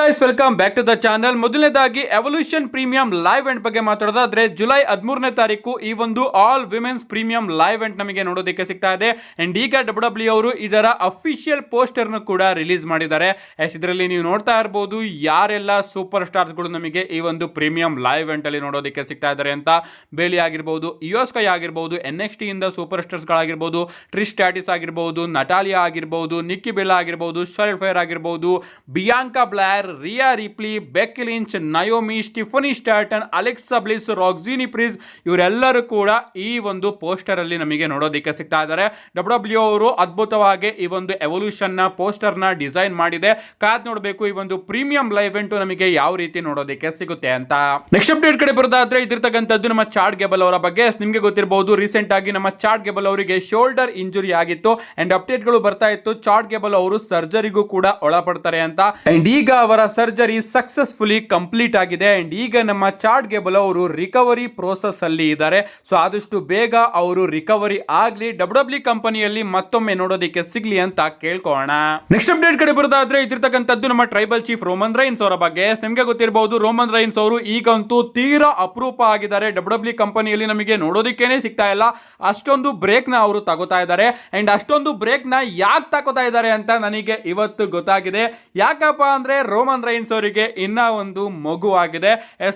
Guys, welcome back to the channel. ಮೊದಲನೇದಾಗಿ evolution premium live event ಬಗ್ಗೆ ಮಾತಾಡೋದಾದ್ರೆ July 13ನೇ ತಾರೀಕು ಈ ಒಂದು all women's premium live event ನಮಗೆ ನೋಡೋದಕ್ಕೆ ಸಿಗ್ತಾ ಇದೆ. ಅಂಡ್ ಈಗ ಡಬ್ಲ್ಯೂ ಅವರು ಇದರ ಅಫಿಷಿಯಲ್ ಪೋಸ್ಟರ್ ಕೂಡ ರಿಲೀಸ್ ಮಾಡಿದ್ದಾರೆ. ಇದರಲ್ಲಿ ನೀವು ನೋಡ್ತಾ ಇರಬಹುದು ಯಾರೆಲ್ಲ ಸೂಪರ್ ಸ್ಟಾರ್ಸ್ ಗಳು ನಮಗೆ ಈ ಒಂದು ಪ್ರೀಮಿಯಂ ಲೈವ್ ಇವೆಂಟ್ ಅಲ್ಲಿ ನೋಡೋದಕ್ಕೆ ಸಿಗ್ತಾ ಇದ್ದಾರೆ ಅಂತ. ಬೇಲಿ ಆಗಿರಬಹುದು, ಇಯೋಸ್ಕೈ ಆಗಿರಬಹುದು, NXT ಇಂದ ಸೂಪರ್ ಸ್ಟಾರ್ಸ್ ಗಳಾಗಿರಬಹುದು, ಟ್ರಿಶ್ ಸ್ಟ್ರಾಟಸ್ ಆಗಿರಬಹುದು, ನಟಾಲಿಯಾ ಆಗಿರಬಹುದು, ನಿಕ್ಕಿ ಬೆಲ್ಲಾ ಆಗಿರಬಹುದು, ಶಾರ್ಲಟ್ ಫ್ಲೇರ್ ಆಗಿರಬಹುದು, ಬಿಯಾಂಕಾ ಬ್ಲೇರ್, ರಿಯಾ Ripley, ಬೆಕ್ಕಿ Lynch, Naomi, Stephanie ಸ್ಟಾರ್ಟನ್, Alexa bliss, ರಾಕ್ಸಿನಿ ಪ್ರಿಸ್ ಇವರೆಲ್ಲರೂ ಕೂಡ ಈ ಒಂದು ಪೋಸ್ಟರ್ ಅಲ್ಲಿ ನಮಗೆ ನೋಡೋದಕ್ಕೆ ಸಿಗ್ತಾ ಇದ್ದಾರೆ. ಡಬ್ಲ್ಯೂ ಅವರು ಅದ್ಭುತವಾಗಿ ಈ ಒಂದು ಎವಲ್ಯೂಷನ್ ನ ಪೋಸ್ಟರ್ ನ ಡಿಸೈನ್ ಮಾಡಿದೆ. ಕಾದ್ ನೋಡಬೇಕು ಈ ಒಂದು ಪ್ರೀಮಿಯಂ ಲೈವ್ ಇವೆಂಟ್ ನಮಗೆ ಯಾವ ರೀತಿ ನೋಡೋದಕ್ಕೆ ಸಿಗುತ್ತೆ ಅಂತ. ನೆಕ್ಸ್ಟ್ ಅಪ್ಡೇಟ್ ಕಡೆ ಬರೋದಾದ್ರೆ ಇದಿರ್ತಕ್ಕಂಥದ್ದು ನಮ್ಮ ಚಾಡ್ ಗೇಬಲ್ ಅವರ ಬಗ್ಗೆ. ನಿಮಗೆ ಗೊತ್ತಿರಬಹುದು ರೀಸೆಂಟ್ ಆಗಿ ನಮ್ಮ ಚಾಡ್ ಗೇಬಲ್ ಅವರಿಗೆ ಶೋಲ್ಡರ್ ಇಂಜುರಿ ಆಗಿತ್ತು ಅಂಡ್ ಅಪ್ಡೇಟ್ ಗಳು ಬರ್ತಾ ಇತ್ತು. ಚಾಡ್ ಗೇಬಲ್ ಅವರು ಸರ್ಜರಿಗೂ ಕೂಡ ಒಳಪಡ್ತಾರೆ ಅಂತ. ಅಂಡ್ ಈಗ ಅವರ ಸರ್ಜರಿ ಸಕ್ಸಸ್ಫುಲಿ ಕಂಪ್ಲೀಟ್ ಆಗಿದೆ. ಅಂಡ್ ಈಗ ನಮ್ಮ ಚಾಡ್ ಗೇಬಲ್ ಅವರು ರಿಕವರಿ ಪ್ರೋಸೆಸ್ ಅಲ್ಲಿ ಇದ್ದಾರೆ. ಸೊ ಆದಷ್ಟು ಬೇಗ ಅವರು ರಿಕವರಿ ಆಗ್ಲಿ, ಡಬ್ಲ್ಯೂ ಕಂಪನಿಯಲ್ಲಿ ಮತ್ತೊಮ್ಮೆ ನೋಡೋದಕ್ಕೆ ಸಿಗ್ಲಿ ಅಂತ ಕೇಳ್ಕೊಳ್ಳೋಣ. ನೆಕ್ಸ್ಟ್ ಅಪ್ಡೇಟ್ ಕಡೆ ಬರೋದಾದ್ರೆ ಇದಿರ್ತಕ್ಕಂಥದ್ದು ನಮ್ಮ ಟ್ರೈಬಲ್ ಚೀಫ್ ರೋಮನ್ ರೈನ್ಸ್ ಅವರ ಬಗ್ಗೆ. ನಿಮಗೆ ಗೊತ್ತಿರಬಹುದು ರೋಮನ್ ರೈನ್ಸ್ ಅವರು ಈಗಂತೂ ತೀರಾ ಅಪರೂಪ ಆಗಿದ್ದಾರೆ. ಡಬ್ಲ್ಯೂ ಕಂಪನಿಯಲ್ಲಿ ನಮಗೆ ನೋಡೋದಕ್ಕೇನೆ ಸಿಗ್ತಾ ಇಲ್ಲ. ಅಷ್ಟೊಂದು ಬ್ರೇಕ್ ನ ಅವರು ತಗೋತಾ ಇದ್ದಾರೆ. ಅಂಡ್ ಅಷ್ಟೊಂದು ಬ್ರೇಕ್ ನ ಯಾಕೆ ತಗೋತಾ ಇದ್ದಾರೆ ಅಂತ ನನಗೆ ಇವತ್ತು ಗೊತ್ತಾಗಿದೆ. ಯಾಕಪ್ಪ ಅಂದ್ರೆ ರೋಮನ್ ರೈನ್ಸ್ ಅವರಿಗೆ ಇನ್ನ ಒಂದು ಮಗು ಆಗಿದೆ.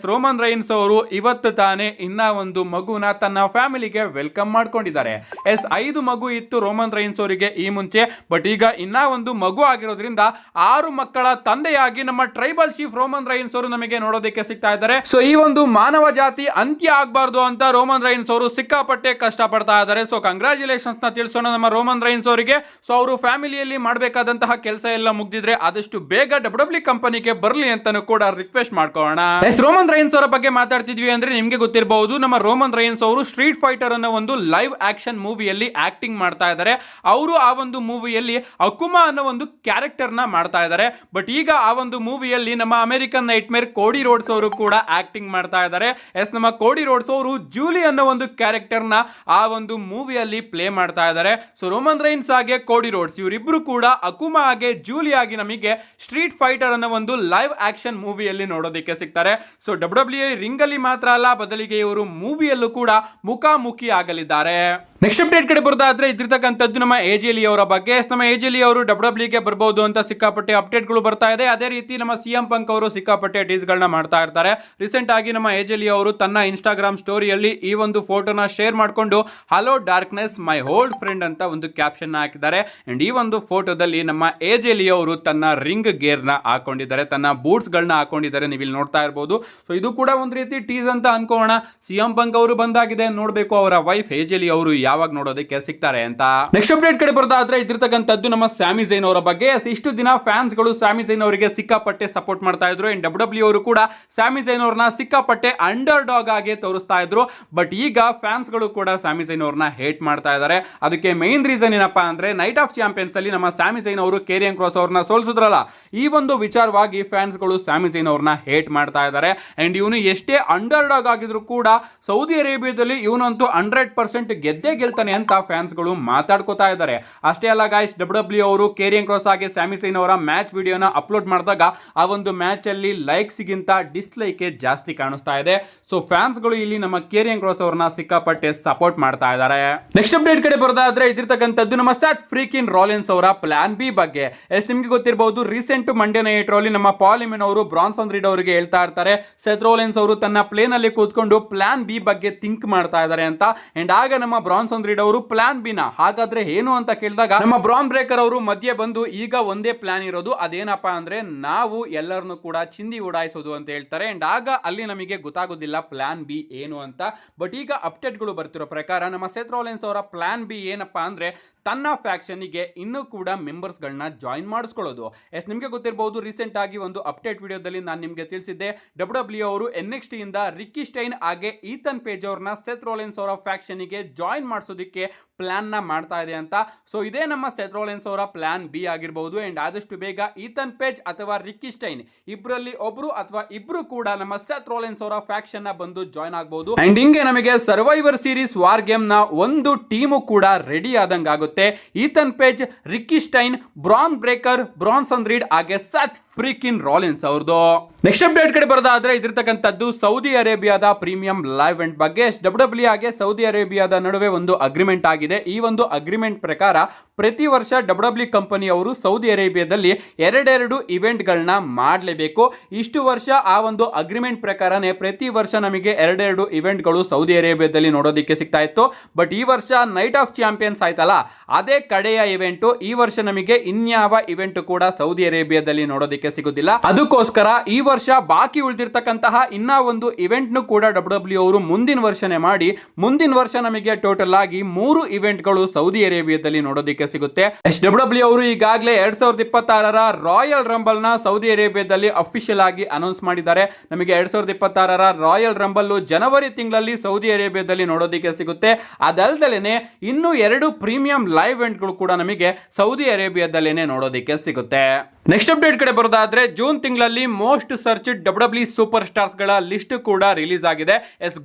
ರೋಮನ್ ರೈನ್ಸ್ ಅವರು ಇವತ್ತು ತಾನೇ ಇನ್ನ ಒಂದು ಮಗುನ ತನ್ನ ಫ್ಯಾಮಿಲಿಗೆ ವೆಲ್ಕಮ್ ಮಾಡ್ಕೊಂಡಿದ್ದಾರೆ. 5 ಮಗು ಇತ್ತು ರೋಮನ್ ರೈನ್ಸ್ ಅವರಿಗೆ ಈ ಮುಂಚೆ. ಬಟ್ ಈಗ ಇನ್ನ ಒಂದು ಮಗು ಆಗಿರೋದ್ರಿಂದ 6 ಮಕ್ಕಳ ತಂದೆಯಾಗಿ ನಮ್ಮ ಟ್ರೈಬಲ್ ಚೀಫ್ ರೋಮನ್ ರೈನ್ಸ್ ಅವರು ನಮಗೆ ನೋಡೋದಕ್ಕೆ ಸಿಗ್ತಾ ಇದ್ದಾರೆ. ಸೊ ಈ ಒಂದು ಮಾನವ ಜಾತಿ ಅಂತ್ಯ ಆಗಬಾರ್ದು ಅಂತ ರೋಮನ್ ರೈನ್ಸ್ ಅವರು ಸಿಕ್ಕಾಪಟ್ಟೆ ಕಷ್ಟ ಪಡ್ತಾ ಇದ್ದಾರೆ. ಸೊ ಕಂಗ್ರಾಚುಲೇಷನ್ಸ್ ನ ತಿಳಿಸೋಣ ನಮ್ಮ ರೋಮನ್ ರೈನ್ಸ್ ಅವರಿಗೆ. ಸೊ ಅವರು ಫ್ಯಾಮಿಲಿಯಲ್ಲಿ ಮಾಡಬೇಕಾದಂತಹ ಕೆಲಸ ಎಲ್ಲ ಮುಗಿದಿದ್ರೆ ಆದಷ್ಟು ಬೇಗ ಡಬ್ಲ್ಯೂ ಕಂಪನಿಗೆ ಬರಲಿ ಅಂತಾನು ಕೂಡ ರಿಕ್ವೆಸ್ಟ್ ಮಾಡ್ಕೊಳ್ಳೋಣ. ರೋಮನ್ ರೈನ್ಸ್ ಅವರ ಬಗ್ಗೆ ಮಾತಾಡ್ತಿದ್ವಿ ಅಂದ್ರೆ ನಿಮ್ಗೆ ಗೊತ್ತಿರಬಹುದು ನಮ್ಮ ರೋಮನ್ ರೈನ್ಸ್ ಅವರು ಸ್ಟ್ರೀಟ್ ಫೈಟರ್ ಅನ್ನೋ ಒಂದು ಲೈವ್ ಆಕ್ಷನ್ ಮೂವಿಯಲ್ಲಿ ಆಕ್ಟಿಂಗ್ ಮಾಡ್ತಾ ಇದ್ದಾರೆ. ಅವರು ಆ ಒಂದು ಮೂವಿಯಲ್ಲಿ ಅಕುಮಾ ಅನ್ನೋ ಒಂದು ಕ್ಯಾರೆಕ್ಟರ್ ನ ಮಾಡ್ತಾ ಇದ್ದಾರೆ. ಬಟ್ ಈಗ ಆ ಒಂದು ಮೂವಿಯಲ್ಲಿ ನಮ್ಮ ಅಮೆರಿಕನ್ ನೈಟ್ ಮೇರ್ ಕೋಡಿ ರೋಡ್ಸ್ ಅವರು ಕೂಡ ಆಕ್ಟಿಂಗ್ ಮಾಡ್ತಾ ಇದ್ದಾರೆ. ನಮ್ಮ ಕೋಡಿ ರೋಡ್ಸ್ ಅವರು ಜೂಲಿ ಅನ್ನೋ ಒಂದು ಕ್ಯಾರೆಕ್ಟರ್ ನ ಆ ಒಂದು ಮೂವಿಯಲ್ಲಿ ಪ್ಲೇ ಮಾಡ್ತಾ ಇದ್ದಾರೆ. ಸೊ ರೋಮನ್ ರೈನ್ಸ್ ಹಾಗೆ ಕೋಡಿ ರೋಡ್ಸ್ ಇವರಿಬ್ರು ಕೂಡ ಅಕುಮಾ ಹಾಗೆ ಜೂಲಿ ಆಗಿ ನಮಗೆ ಸ್ಟ್ರೀಟ್ ಫೈಟರ್ ಅನ್ನೋ ಒಂದು ಲೈವ್ ಆಕ್ಷನ್ ಮೂವಿಯಲ್ಲಿ ನೋಡೋದಕ್ಕೆ ಸಿಗ್ತಾರೆ. ಸೊ ಡಬ್ಲ್ಯೂ ರಿಂಗ್ ಅಲ್ಲಿ ಮಾತ್ರ ಅಲ್ಲ, ಬದಲಿಗೆ ಇವರು ಮೂವಿಯಲ್ಲೂ ಕೂಡ ಮುಖಾಮುಖಿ ಆಗಲಿದ್ದಾರೆ. ನೆಕ್ಸ್ಟ್ ಅಪ್ಡೇಟ್ ಕಡೆ ಬರೋದಾದ್ರೆ ಇದ್ದಿರ್ತಕ್ಕಂಥದ್ದು ನಮ್ಮ AJ Lee ಅವರ ಬಗ್ಗೆ. ನಮ್ಮ AJ Lee ಅವರು ಡಬ್ಲ್ಯೂಗೆ ಬರಬಹುದು ಅಂತ ಸಿಕ್ಕಾಪಟ್ಟೆ ಅಪ್ಡೇಟ್ ಗಳು ಬರ್ತಾ ಇದೆ. ಅದೇ ರೀತಿ ನಮ್ಮ CM Punk ಅವರು ಸಿಕ್ಕಾಪಟ್ಟೆ ಟೀಸ್ ಗಳನ್ನ ಮಾಡ್ತಾ ಇರ್ತಾರೆ. ರೀಸೆಂಟ್ ಆಗಿ ನಮ್ಮ AJ Lee ಅವರು ತನ್ನ ಇನ್ಸ್ಟಾಗ್ರಾಮ್ ಸ್ಟೋರಿಯಲ್ಲಿ ಈ ಒಂದು ಫೋಟೋನ ಶೇರ್ ಮಾಡಿಕೊಂಡು ಹಲೋ ಡಾರ್ಕ್ನೆಸ್ ಮೈ ಓಲ್ಡ್ ಫ್ರೆಂಡ್ ಅಂತ ಒಂದು ಕ್ಯಾಪ್ಷನ್ ಹಾಕಿದ್ದಾರೆ. ಅಂಡ್ ಈ ಒಂದು ಫೋಟೋದಲ್ಲಿ ನಮ್ಮ AJ Lee ಅವರು ತನ್ನ ರಿಂಗ್ ಗೇರ್ ನ ಹಾಕೊಂಡಿದ್ದಾರೆ, ತನ್ನ ಬೂಟ್ಸ್ ಗಳನ್ನ ಹಾಕೊಂಡಿದ್ದಾರೆ. ನೀವು ಇಲ್ಲಿ ನೋಡ್ತಾ ಇರಬಹುದು. ಸೊ ಇದು ಕೂಡ ಒಂದು ರೀತಿ ಟೀಸ್ ಅಂತ ಅನ್ಕೋಣ. CM Punk ಅವರು ಬಂದಾಗಿದೆ, ನೋಡ್ಬೇಕು ಅವರ ವೈಫ್ AJ Lee ಅವರು ಯಾವಾಗ ನೋಡೋದಕ್ಕೆ ಸಿಗ್ತಾರೆ ಅಂತ. ನೆಕ್ಸ್ಟ್ ಅಪ್ಡೇಟ್ ಕಡೆ ಬರೋದಾದ್ರೆ ಇದ್ದಿರ್ತಕ್ಕಂಥದ್ದು ನಮ್ಮ ಸ್ಯಾಮಿ ಝೈನ್ ಅವರ ಬಗ್ಗೆ. ಇಷ್ಟು ದಿನ ಫ್ಯಾನ್ಸ್ ಗಳು ಸ್ಯಾಮಿ ಝೈನ್ ಅವರಿಗೆ ಸಿಕ್ಕಾಪಟ್ಟೆ ಸಪೋರ್ಟ್ ಮಾಡ್ತಾ ಇದ್ರು. ಡಬ್ಲ್ಯೂ ಅವರು ಕೂಡ ಸ್ಯಾಮಿ ಝೈನ್ ಅವ್ರನ್ನ ಸಿಕ್ಕಾಪಟ್ಟೆ ಅಂಡರ್ ಡಾಗ್ ಆಗಿ ತೋರಿಸ್ತಾ ಇದ್ರು. ಬಟ್ ಈಗ ಫ್ಯಾನ್ಸ್ ಗಳು ಕೂಡ ಸ್ಯಾಮಿ ಝೈನ್ ಅವ್ರನ್ನ ಹೇಟ್ ಮಾಡ್ತಾ ಇದ್ದಾರೆ. ಅದಕ್ಕೆ ಮೇನ್ ರೀಸನ್ ಏನಪ್ಪಾ ಅಂದ್ರೆ ನೈಟ್ ಆಫ್ ಚಾಂಪಿಯನ್ಸ್ ಅಲ್ಲಿ ನಮ್ಮ ಸ್ಯಾಮಿ ಝೈನ್ ಅವರು ಕೇರಿಯನ್ ಕ್ರಾಸ್ ಅವ್ರನ್ನ ಸೋಲಿಸಿದ್ರಲ್ಲ, ಈ ಒಂದು ವಿಚಾರವಾಗಿ ಫ್ಯಾನ್ಸ್ ಗಳು ಸ್ಯಾಮಿ ಝೈನ್ ಅವ್ರನ್ನ ಹೇಟ್ ಮಾಡ್ತಾ ಇದ್ದಾರೆ. ಅಂಡ್ ಇವನು ಎಷ್ಟೇ ಅಂಡರ್ ಡಾಗ್ ಆಗಿದ್ರು ಕೂಡ ಸೌದಿ ಅರೇಬಿಯಾದಲ್ಲಿ ಇವನಂತೂ 100% ಗೆದ್ದೇ ಗೆಲ್ತಾನೆ ಅಂತ ಫ್ಯಾನ್ಸ್ ಗಳು ಮಾತಾಡ್ಕೋತಾ ಇದ್ದಾರೆ. ಅಷ್ಟೇ ಅಲ್ಲ ಗಾಯ್ಸ್, ಡಬ್ಲ್ಯೂ ಅವರು ಕೇರಿಯನ್ ಕ್ರಾಸ್ ಆಗಿ ಸ್ಯಾಮಿ ಝೈನ್ ಅವರ ಮ್ಯಾಚ್ ವಿಡಿಯೋನ ಅಪ್ಲೋಡ್ ಮಾಡಿದಾಗ ಆ ಒಂದು ಮ್ಯಾಚ್ ಅಲ್ಲಿ ಲೈಕ್ಸ್ ಗಿಂತ ಡಿಸ್ಲೈಕ್ ಜಾಸ್ತಿ ಕಾಣಿಸ್ತಾ ಇದೆ. ಸೊ ಫ್ಯಾನ್ಸ್ ಗಳು ಇಲ್ಲಿ ನಮ್ಮ ಕೇರಿಯನ್ ಕ್ರಾಸ್ ಅವರನ್ನ ಸಿಕ್ಕಾಪಟ್ಟೆ ಸಪೋರ್ಟ್ ಮಾಡ್ತಾ ಇದ್ದಾರೆ. ನೆಕ್ಸ್ಟ್ ಅಪ್ಡೇಟ್ ಕಡೆ ಬರೋದಾದ್ರೆ ಇದಿರ್ತಕ್ಕಂಥದ್ದು ನಮ್ಮ ಸೆತ್ ಫ್ರೀಕಿನ್ ರಾಲಿನ್ಸ್ ಅವರ ಪ್ಲಾನ್ ಬಿ ಬಗ್ಗೆ. ನಿಮ್ಗೆ ಗೊತ್ತಿರಬಹುದು ರೀಸೆಂಟ್ ಮಂಡೇ ನೈಟ್ ರಲ್ಲಿ ನಮ್ಮ ಪಾಲ್ ಹಿಮನ್ ಅವರು ಬ್ರಾನ್ಸನ್ ರೀಡ್ ಅವರಿಗೆ ಹೇಳ್ತಾ ಇರ್ತಾರೆ ಸೆತ್ ರಾಲಿನ್ಸ್ ಅವರು ತನ್ನ ಪ್ಲೇನ್ ಅಲ್ಲಿ ಕೂತ್ಕೊಂಡು ಪ್ಲಾನ್ ಬಿ ಬಗ್ಗೆ ಥಿಂಕ್ ಮಾಡ್ತಾ ಇದ್ದಾರೆ ಅಂತ. ಅಂಡ್ ಆಗ ನಮ್ಮ ಬ್ರಾನ್ಸನ್ ರೀಡ್ ಅವರು ಪ್ಲಾನ್ ಬಿ ನ ಹಾಗಾದ್ರೆ ಏನು ಅಂತ ಕೇಳಿದಾಗ ನಮ್ಮ ಬ್ರಾನ್ ಬ್ರೇಕರ್ ಅವರು ಮಧ್ಯೆ ಬಂದು ಈಗ ಒಂದೇ ಪ್ಲಾನ್ ಇರೋದು, ಅದೇನಪ್ಪಾ ಅಂದ್ರೆ ನಾವು ಎಲ್ಲರನ್ನು ಕೂಡ ಚಿಂದಿ ಉಡಾಯಿಸೋದು ಅಂತ ಹೇಳ್ತಾರೆ. ಅಂಡ್ ಆಗ ಅಲ್ಲಿ ನಮಗೆ ಗೊತ್ತಾಗೋದಿಲ್ಲ ಪ್ಲಾನ್ ಬಿ ಏನು ಅಂತ. ಬಟ್ ಈಗ ಅಪ್ಡೇಟ್ ಗಳು ಬರ್ತಿರೋ ಪ್ರಕಾರ ನಮ್ಮ ಸೆತ್ ರಾಲಿನ್ಸ್ ಅವರ ಪ್ಲಾನ್ ಬಿ ಏನಪ್ಪಾ ಅಂದ್ರೆ ತನ್ನ ಫ್ಯಾಕ್ಷನ್ಗೆ ಇನ್ನೂ ಕೂಡ ಮೆಂಬರ್ಸ್ ಗಳನ್ನ ಜಾಯಿನ್ ಮಾಡಿಸ್ಕೊಳ್ಳೋದು. ನಿಮಗೆ ಗೊತ್ತಿರಬಹುದು ರೀಸೆಂಟ್ ಆಗಿ ಒಂದು ಅಪ್ಡೇಟ್ ವಿಡಿಯೋದಲ್ಲಿ ನಾನು ನಿಮಗೆ ತಿಳಿಸಿದ್ದೆ ಡಬ್ಲ್ಯೂ ಅವರು NXT ಇಂದ ರಿಕ್ಕಿ ಸ್ಟೈನ್ ಹಾಗೆ ಈತನ್ ಪೇಜ್ ಅವ್ರನ್ನ ಸೆತ್ ರಾಲಿನ್ಸ್ ಅವರ ಫ್ಯಾಕ್ಷನ್ಗೆ ಜಾಯಿನ್ ಮಾಡಿಸೋದಕ್ಕೆ ಪ್ಲಾನ್ ನ ಮಾಡ್ತಾ ಇದೆ ಅಂತ. ಸೊ ಇದೇ ನಮ್ಮ ಸೆತ್ ರೋಲೆನ್ಸ್ ಅವರ ಪ್ಲಾನ್ ಬಿ ಆಗಿರಬಹುದು. ಅಂಡ್ ಆದಷ್ಟು ಬೇಗ ಈಥನ್ ಪೇಜ್ ಅಥವಾ ರಿಕ್ಕಿ ಸ್ಟೈನ್ ಇಬ್ಬರಲ್ಲಿ ಒಬ್ರು ಅಥವಾ ಇಬ್ರು ಕೂಡ ನಮ್ಮ ಸೆತ್ ರೋಲೆನ್ಸ್ ಅವರ ಫ್ಯಾಕ್ಷನ್ ನ ಬಂದು ಜಾಯ್ನ್ ಆಗಬಹುದು. ಅಂಡ್ ಹಿಂಗೆ ನಮಗೆ ಸರ್ವೈವರ್ ಸೀರೀಸ್ ವಾರ್ ಗೇಮ್ ನ ಒಂದು ಟೀಮು ಕೂಡ ರೆಡಿ ಆದಂಗ ಆಗುತ್ತೆ. Ethan Page, Ricky Saints, Bron Breakker, Bronson Reed ಹಾಗೆ ಸೆತ್ ಫ್ರೀಕಿನ್ ರಾಲಿನ್ಸ್ ಅವ್ರದ್ದು. ನೆಕ್ಸ್ಟ್ ಅಪ್ಡೇಟ್ ಕಡೆ ಬರೋದಾದ್ರೆ ಇದಿರ್ತಕ್ಕಂಥದ್ದು ಸೌದಿ ಅರೇಬಿಯಾದ ಪ್ರೀಮಿಯಂ ಲೈವ್ ಇವೆಂಟ್ ಬಗ್ಗೆ. WWE ಹಾಗೆ ಸೌದಿ ಅರೇಬಿಯಾದ ನಡುವೆ ಒಂದು ಅಗ್ರಿಮೆಂಟ್ ಆಗಿದೆ. ಈ ಒಂದು ಅಗ್ರಿಮೆಂಟ್ ಪ್ರಕಾರ ಪ್ರತಿ ವರ್ಷ WWE ಕಂಪನಿ ಅವರು ಸೌದಿ ಅರೇಬಿಯಾದಲ್ಲಿ ಎರಡೆರಡು ಇವೆಂಟ್ ಗಳನ್ನ ಮಾಡಲೇಬೇಕು. ಇಷ್ಟು ವರ್ಷ ಆ ಒಂದು ಅಗ್ರಿಮೆಂಟ್ ಪ್ರಕಾರನೇ ಪ್ರತಿ ವರ್ಷ ನಮಗೆ ಎರಡೆರಡು ಇವೆಂಟ್ ಗಳು ಸೌದಿ ಅರೇಬಿಯಾದಲ್ಲಿ ನೋಡೋದಕ್ಕೆ ಸಿಗ್ತಾ ಇತ್ತು. ಬಟ್ ಈ ವರ್ಷ ನೈಟ್ ಆಫ್ ಚಾಂಪಿಯನ್ಸ್ ಆಯ್ತಲ್ಲ, ಅದೇ ಕಡೆಯ ಇವೆಂಟ್. ಈ ವರ್ಷ ನಮಗೆ ಇನ್ಯಾವ ಇವೆಂಟ್ ಕೂಡ ಸೌದಿ ಅರೇಬಿಯಾದಲ್ಲಿ ನೋಡೋದಕ್ಕೆ ಸಿಗುದಿಲ್ಲ. ಅದಕ್ಕೋಸ್ಕರ ಈ ವರ್ಷ ಬಾಕಿ ಉಳಿದಿರ್ತಕ್ಕಂತಹ ಇನ್ನ ಒಂದು ಇವೆಂಟ್ ನು ಕೂಡ WWE ಅವರು ಮುಂದಿನ ವರ್ಷನೇ ಮಾಡಿ ಮುಂದಿನ ವರ್ಷ ನಮಗೆ ಟೋಟಲ್ ಆಗಿ 3 ಇವೆಂಟ್ ಗಳು ಸೌದಿ ಅರೇಬಿಯಾದಲ್ಲಿ ನೋಡೋದಕ್ಕೆ ಸಿಗುತ್ತೆ. WWE ಅವರು ಈಗಾಗಲೇ 2026ರ ರಾಯಲ್ ರಂಬಲ್ ನ ಸೌದಿ ಅರೇಬಿಯಾದಲ್ಲಿ ಅಫಿಷಿಯಲ್ ಆಗಿ ಅನೌನ್ಸ್ ಮಾಡಿದ್ದಾರೆ. ನಮಗೆ 2026ರ ರಾಯಲ್ ರಂಬಲ್ ಜನವರಿ ತಿಂಗಳಲ್ಲಿ ಸೌದಿ ಅರೇಬಿಯಾದಲ್ಲಿ ನೋಡೋದಕ್ಕೆ ಸಿಗುತ್ತೆ. ಅದಲ್ದಲೇನೆ ಇನ್ನು 2 ಪ್ರೀಮಿಯಂ ಲೈವ್ ಇವೆಂಟ್ ಗಳು ಕೂಡ ನಮಗೆ ಸೌದಿ ಅರೇಬಿಯಾದಲ್ಲೇನೆ ನೋಡೋದಕ್ಕೆ ಸಿಗುತ್ತೆ. ನೆಕ್ಸ್ಟ್ ಅಪ್ಡೇಟ್ ಕಡೆ ಬರೋದಾದ್ರೆ ಜೂನ್ ತಿಂಗಳಲ್ಲಿ most searched WWE super stars ಗಳ ಲಿಸ್ಟ್ ಕೂಡ ರಿಲೀಸ್ ಆಗಿದೆ.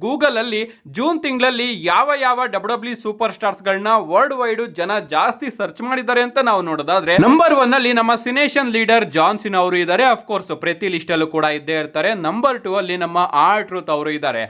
ಗೂಗಲ್ ಅಲ್ಲಿ ಜೂನ್ ತಿಂಗಳಲ್ಲಿ ಯಾವ WWE ಸೂಪರ್ ಸ್ಟಾರ್ಸ್ ಗಳನ್ನ ವರ್ಲ್ಡ್ ವೈಡ್ ಜನ ಜಾಸ್ತಿ ಸರ್ಚ್ ಮಾಡಿದ್ದಾರೆ ಅಂತ ನಾವು ನೋಡೋದಾದ್ರೆ ನಂಬರ್ 1 ಅಲ್ಲಿ ನಮ್ಮ ಸಿನೇಷನ್ ಲೀಡರ್ ಜಾನ್ ಸಿನಾ ಅವರು ಇದ್ದಾರೆ. ಆಫ್ ಕೋರ್ಸ್ ಪ್ರತಿ ಲಿಸ್ಟ್ ಅಲ್ಲೂ ಕೂಡ ಇದ್ದೇ ಇರ್ತಾರೆ. ನಂಬರ್ 2 ಅಲ್ಲಿ ನಮ್ಮ ಆರ್-ಟ್ರೂತ್ ಅವರು ಇದ್ದಾರೆ.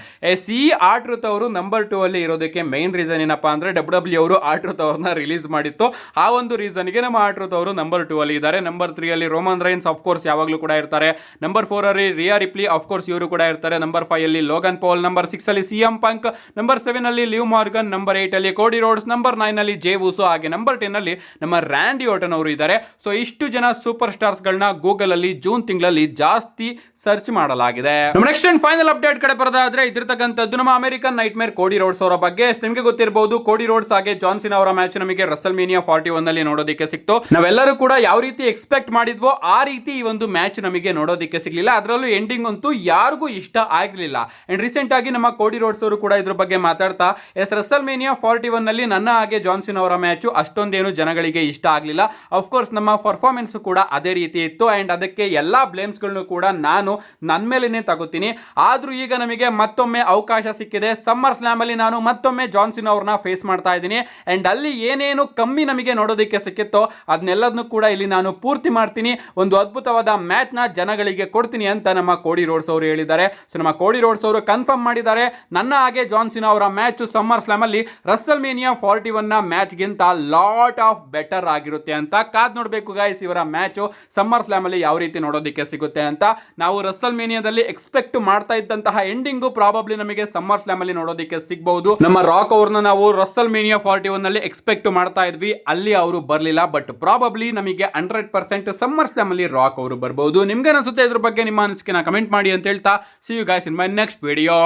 ಈ ಆರ್-ಟ್ರೂತ್ ಅವರು ನಂಬರ್ 2 ಅಲ್ಲಿ ಇರೋದಕ್ಕೆ ಮೈನ್ ರೀಸನ್ ಏನಪ್ಪಾ ಅಂದ್ರೆ WWE ಅವರು ಆರ್-ಟ್ರೂತ್ ಅವರನ್ನ ರಿಲೀಸ್ ಮಾಡಿತ್ತು. ಆ ಒಂದು ರೀಸನ್ ಗೆ ನಮ್ಮ ಆರ್-ಟ್ರೂತ್ ಅವರು ನಂಬರ್ 2 ಅಲ್ಲಿ ಇದ್ದಾರೆ. ನಂಬರ್ 3 ಅಲ್ಲಿ ರೋಮನ್ ರೈನ್ಸ್ ಆಫ್ ಕೋರ್ಸ್ ಯಾವಾಗಲೂ ಕೂಡ ಇರ್ತಾರೆ. ನಂಬರ್ 4 ಅಲ್ಲಿ ರಿಯಾ ರಿಪ್ಲಿ ಆಫ್ ಕೋರ್ಸ್ ಇವರು ಕೂಡ ಇರ್ತಾರೆ. ನಂಬರ್ 5 ಅಲ್ಲಿ ಲೋಗನ್ ಪೌಲ್, ನಂಬರ್ 6 ಅಲ್ಲಿ ಸಿಎಂ ಪಂಕ್, ನಂಬರ್ 7 ಅಲ್ಲಿ ಲಿವ್ ಮಾರ್ಗನ್, ನಂಬರ್ 8 ಅಲ್ಲಿ ಕೋಡಿ ರೋಡ್ಸ್, ನಂಬರ್ 9 ಅಲ್ಲಿ ಜೇ ವುಸೋ ಹಾಗೆ ನಂಬರ್ 10 ಅಲ್ಲಿ ನಮ್ಮ ರ್ಯಾಂಡಿ ಓಟನ್ ಅವರು ಇದ್ದಾರೆ. ಸೊ ಇಷ್ಟು ಜನ ಸೂಪರ್ ಸ್ಟಾರ್ಸ್ ಗಳನ್ನ ಗೂಗಲ್ ಅಲ್ಲಿ ಜೂನ್ ತಿಂಗಳಲ್ಲಿ ಜಾಸ್ತಿ ಸರ್ಚ್ ಮಾಡಲಾಗಿದೆ. ನಮ್ಮ ನೆಕ್ಸ್ಟ್ ಅಂಡ್ ಫೈನಲ್ ಅಪ್ಡೇಟ್ ಕಡೆ ಬರೋದಾದ್ರೆ ಇದಿರ್ತಕ್ಕಂಥದ್ದು ನಮ್ಮ ಅಮೆರಿಕನ್ ನೈಟ್ ಮೇರ್ ಕೋಡಿ ರೋಡ್ಸ್ ಅವರ ಬಗ್ಗೆ. ನಿಮಗೆ ಗೊತ್ತಿರಬಹುದು ಕೋಡಿ ರೋಡ್ಸ್ ಹಾಗೆ ಜಾನ್ ಸಿನಾ ಅವರ ಮ್ಯಾಚ್ ನಮಗೆ ರಸಲ್ಮೇನಿಯಾ 41 ಅಲ್ಲಿ ನೋಡೋದಕ್ಕೆ ಸಿಕ್ತು. ನಾವೆಲ್ಲರೂ ಕೂಡ ಯಾವ ರೀತಿ ಎಕ್ಸ್ಪೆಕ್ಟ್ ಮಾಡಿದ್ವೋ ಆ ರೀತಿ ಈ ಒಂದು ಮ್ಯಾಚ್ ನಮಗೆ ನೋಡೋದಕ್ಕೆ ಸಿಗ್ಲಿಲ್ಲ. ಅದರಲ್ಲೂ ಎಂಡಿಂಗ್ ಅಂತೂ ಯಾರಿಗೂ ಇಷ್ಟ ಆಗಲಿಲ್ಲ. ಅಂಡ್ ರೀಸೆಂಟ್ ಆಗಿ ನಮ್ಮ ಕೋಡಿ ರೋಡ್ಸ್ ಅವರು ಕೂಡ ಇದ್ರ ಬಗ್ಗೆ ಮಾತಾಡ್ತಾ ರಸಲ್ಮೇನಿಯಾ 41 ನಲ್ಲಿ ನನ್ನ ಹಾಗೆ ಜಾನ್ ಸಿನಾ ಅವರ ಮ್ಯಾಚ್ ಅಷ್ಟೊಂದೇನು ಜನಗಳಿಗೆ ಇಷ್ಟ ಆಗಲಿಲ್ಲ. ಆಫ್ ಕೋರ್ಸ್ ನಮ್ಮ ಪರ್ಫಾರ್ಮೆನ್ಸ್ ಕೂಡ ಅದೇ ರೀತಿ ಇತ್ತು. ಅಂಡ್ ಅದಕ್ಕೆ ಎಲ್ಲಾ ಬ್ಲೇಮ್ಸ್ ಗಳನ್ನು ಕೂಡ ನಾನು ನನ್ನ ಮೇಲೇನೆ ತಗೋತೀನಿ. ಆದ್ರೂ ಈಗ ನಮಗೆ ಮತ್ತೊಮ್ಮೆ ಅವಕಾಶ ಸಿಕ್ಕಿದೆ. ಸಮ್ಮರ್ ಸ್ಲಾಮ್ ಅಲ್ಲಿ ನಾನು ಮತ್ತೊಮ್ಮೆ ಜಾನ್ ಸಿನಾ ಅವ್ರನ್ನ ಫೇಸ್ ಮಾಡ್ತಾ ಇದ್ದೀನಿ. ಅಂಡ್ ಅಲ್ಲಿ ಏನೇನು ಕಮ್ಮಿ ನಮಗೆ ನೋಡೋದಕ್ಕೆ ಸಿಕ್ಕಿತ್ತೋ ಅದನ್ನೆಲ್ಲದನ್ನು ಕೂಡ ಇಲ್ಲಿ ನಾನು ಪೂರ್ತಿ ಮಾಡ್ತೀನಿ. ಒಂದು ಅದ್ಭುತವಾದ ಮ್ಯಾಚ್ ನ ಜನಗಳಿಗೆ ಕೊಡ್ತೀನಿ ಅಂತ ನಮ್ಮ ಕೋಡಿ ರೋಡ್ಸ್ ಅವರು ಹೇಳಿದ್ದಾರೆ. ಸೊ ನಮ್ಮ ಕೋಡಿ ರೋಡ್ಸ್ ಅವರು ಕನ್ಫರ್ಮ್ ಮಾಡಿದ್ದಾರೆ ನನ್ನ ಹಾಗೆ ಜಾನ್ ಸಿನಾ ಅವರ ಮ್ಯಾಚ್ ಸಮ್ಮರ್ ಸ್ಲಾಮ್ ಅಲ್ಲಿ ರಸಲ್ಮೇನಿಯಾ 41 ನ ಮ್ಯಾಚ್ ಗಿಂತ ಲಾಟ್ ಆಫ್ ಬೆಟರ್ ಆಗಿರುತ್ತೆ ಅಂತ. ಕಾದ್ ನೋಡ್ಬೇಕು ಗೈಸ್ ಇವರ ಮ್ಯಾಚ್ ಸಮ್ಮರ್ ಸ್ಲಾಮ್ ಅಲ್ಲಿ ಯಾವ ರೀತಿ ನೋಡೋದಕ್ಕೆ ಸಿಗುತ್ತೆ ಅಂತ. ನಾವು ರಸಲ್ಮೇನಿಯಾದಲ್ಲಿ ಎಕ್ಸ್ಪೆಕ್ಟ್ ಮಾಡ್ತಾ ಇದ್ದಂತಹ ಎಂಡಿಂಗ್ ಪ್ರಾಬಬ್ಲಿ ನಮಗೆ ಸಮ್ಮರ್ ಸ್ಲಾಮ್ ಅಲ್ಲಿ ನೋಡೋದಕ್ಕೆ ಸಿಗಬಹುದು. ನಮ್ಮ ರಾಕ್ ಅವ್ರನ್ನ ನಾವು ರಸಲ್ಮೇನಿಯಾ 41 ನಲ್ಲಿ ಎಕ್ಸ್ಪೆಕ್ಟ್ ಮಾಡ್ತಾ ಇದ್ವಿ, ಅಲ್ಲಿ ಅವರು ಬರಲಿಲ್ಲ. ಬಟ್ ಪ್ರಾಬಬ್ಲಿ ನಮಗೆ 100% ಸಮ್ಮರ್ ಸ್ಲಾಮ್ ಅಲ್ಲಿ ರಾಕ್ ಅವರು ಬರಬಹುದು. ನಿಮ್ಗೆ ಅನಿಸುತ್ತೆ ಇದ್ರ ಬಗ್ಗೆ ನಿಮ್ಮ ಅನಿಸಿಕೆನ ಕಮೆಂಟ್ ಮಾಡಿ ಅಂತ ಹೇಳ್ತಾ see you guys in my next video.